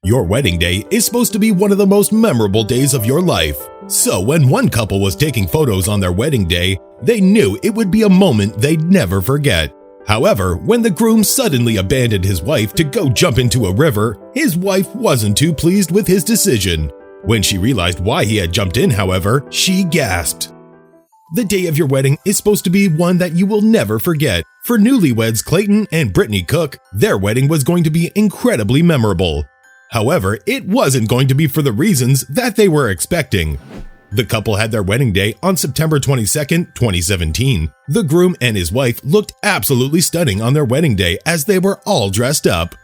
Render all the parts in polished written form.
Your wedding day is supposed to be one of the most memorable days of your life. So when one couple was taking photos on their wedding day, they knew it would be a moment they'd never forget. However, when the groom suddenly abandoned his wife to go jump into a river, his wife wasn't too pleased with his decision. When she realized why he had jumped in, however, she gasped. The day of your wedding is supposed to be one that you will never forget. For newlyweds Clayton and Brittany Cook, their wedding was going to be incredibly memorable. However, it wasn't going to be for the reasons that they were expecting. The couple had their wedding day on September 22, 2017. The groom and his wife looked absolutely stunning on their wedding day as they were all dressed up.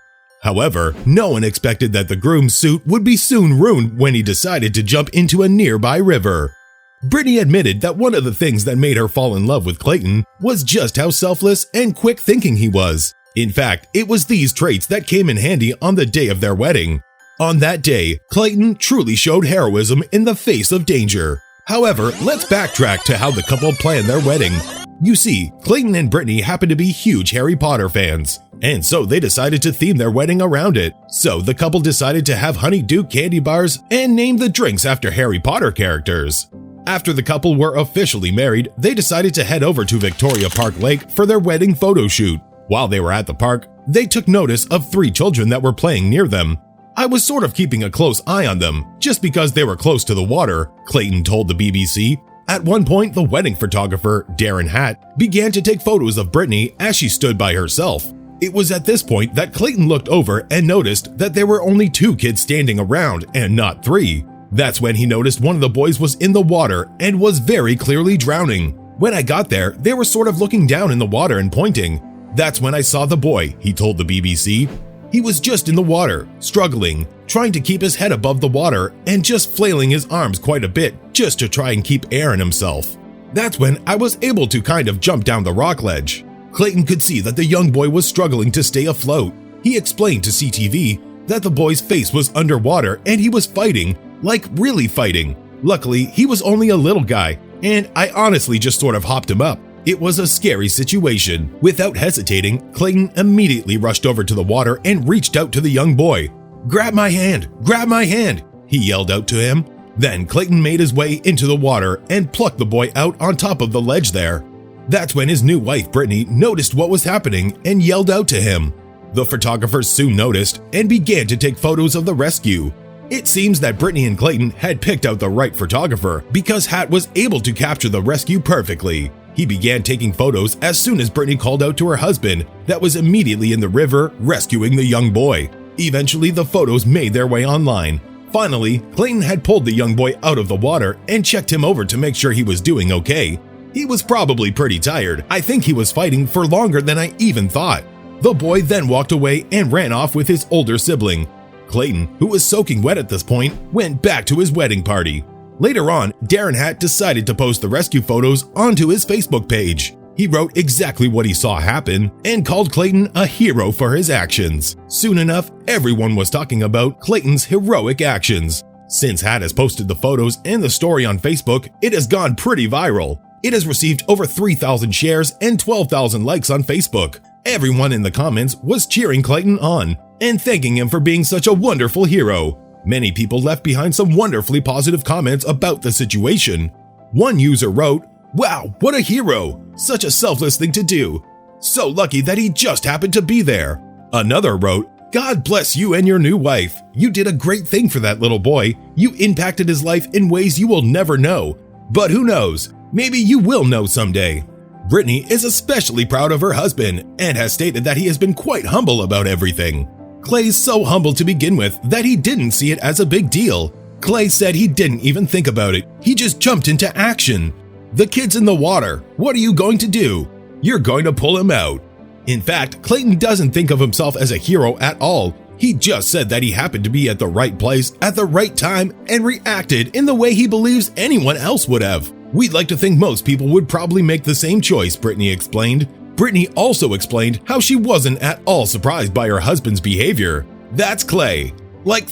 However, no one expected that the groom's suit would be soon ruined when he decided to jump into a nearby river. Brittany admitted that one of the things that made her fall in love with Clayton was just how selfless and quick thinking he was. In fact, it was these traits that came in handy on the day of their wedding. On that day, Clayton truly showed heroism in the face of danger. However, let's backtrack to how the couple planned their wedding. You see, Clayton and Brittany happen to be huge Harry Potter fans, and so they decided to theme their wedding around it. So the couple decided to have Honeydew candy bars and name the drinks after Harry Potter characters. After the couple were officially married, they decided to head over to Victoria Park Lake for their wedding photo shoot. While they were at the park, they took notice of 3 children that were playing near them. I was sort of keeping a close eye on them, just because they were close to the water, Clayton told the BBC. At one point, the wedding photographer, Darren Hatt, began to take photos of Brittany as she stood by herself. It was at this point that Clayton looked over and noticed that there were only 2 kids standing around and not 3. That's when he noticed one of the boys was in the water and was very clearly drowning. When I got there, they were sort of looking down in the water and pointing. That's when I saw the boy, he told the BBC. He was just in the water, struggling, trying to keep his head above the water and just flailing his arms quite a bit just to try and keep air in himself. That's when I was able to kind of jump down the rock ledge. Clayton could see that the young boy was struggling to stay afloat. He explained to CTV that the boy's face was underwater and he was fighting, like really fighting. Luckily, he was only a little guy, and I honestly just sort of hopped him up. It was a scary situation. Without hesitating, Clayton immediately rushed over to the water and reached out to the young boy. "Grab my hand! Grab my hand!" he yelled out to him. Then Clayton made his way into the water and plucked the boy out on top of the ledge there. That's when his new wife Brittany noticed what was happening and yelled out to him. The photographers soon noticed and began to take photos of the rescue. It seems that Brittany and Clayton had picked out the right photographer because Hatt was able to capture the rescue perfectly. He began taking photos as soon as Brittany called out to her husband that was immediately in the river rescuing the young boy. Eventually, the photos made their way online. Finally, Clayton had pulled the young boy out of the water and checked him over to make sure he was doing okay. He was probably pretty tired. I think he was fighting for longer than I even thought. The boy then walked away and ran off with his older sibling. Clayton, who was soaking wet at this point, went back to his wedding party. Later on, Darren Hatt decided to post the rescue photos onto his Facebook page. He wrote exactly what he saw happen and called Clayton a hero for his actions. Soon enough, everyone was talking about Clayton's heroic actions. Since Hatt has posted the photos and the story on Facebook, it has gone pretty viral. It has received over 3,000 shares and 12,000 likes on Facebook. Everyone in the comments was cheering Clayton on and thanking him for being such a wonderful hero. Many people left behind some wonderfully positive comments about the situation. One user wrote, "Wow, what a hero! Such a selfless thing to do. So lucky that he just happened to be there." Another wrote, "God bless you and your new wife. You did a great thing for that little boy. You impacted his life in ways you will never know. But who knows? Maybe you will know someday." Brittany is especially proud of her husband and has stated that he has been quite humble about everything. Clay's so humble to begin with that he didn't see it as a big deal. Clay said he didn't even think about it. He just jumped into action. The kid's in the water. What are you going to do? You're going to pull him out. In fact, Clayton doesn't think of himself as a hero at all. He just said that he happened to be at the right place at the right time and reacted in the way he believes anyone else would have. "We'd like to think most people would probably make the same choice," Brittany explained. Brittany also explained how she wasn't at all surprised by her husband's behavior. "That's Clay.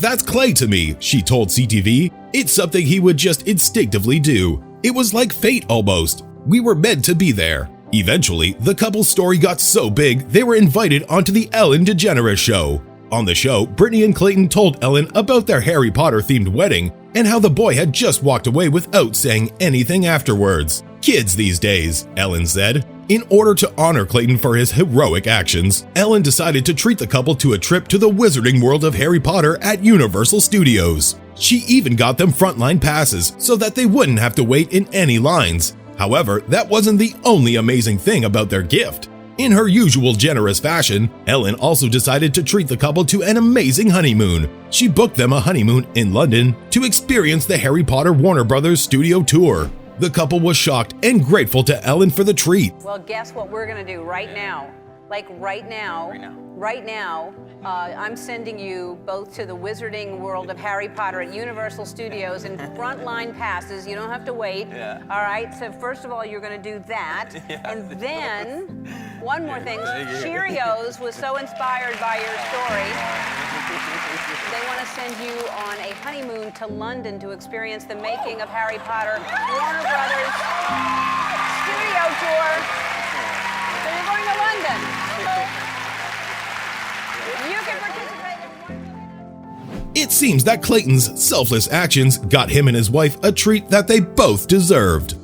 That's Clay to me," she told CTV. "It's something he would just instinctively do. It was like fate almost. We were meant to be there." Eventually, the couple's story got so big they were invited onto the Ellen DeGeneres show. On the show, Brittany and Clayton told Ellen about their Harry Potter-themed wedding and how the boy had just walked away without saying anything afterwards. "Kids these days," Ellen said. In order to honor Clayton for his heroic actions, Ellen decided to treat the couple to a trip to the wizarding world of Harry Potter at Universal Studios. She even got them frontline passes so that they wouldn't have to wait in any lines. However, that wasn't the only amazing thing about their gift. In her usual generous fashion, Ellen also decided to treat the couple to an amazing honeymoon. She booked them a honeymoon in London to experience the Harry Potter Warner Brothers studio tour. The couple was shocked and grateful to Ellen for the treat. Well, guess what we're gonna do right now? Like right now, I'm sending you both to the wizarding world of Harry Potter at Universal Studios in frontline passes. You don't have to wait. Yeah. All right, so first of all, you're gonna do that. Yeah. And then, one more thing, Cheerios was so inspired by your story. They want to send you on a honeymoon to London to experience the making of Harry Potter Warner Brothers studio tour. So you're going to London. You can participate in It seems that Clayton's selfless actions got him and his wife a treat that they both deserved.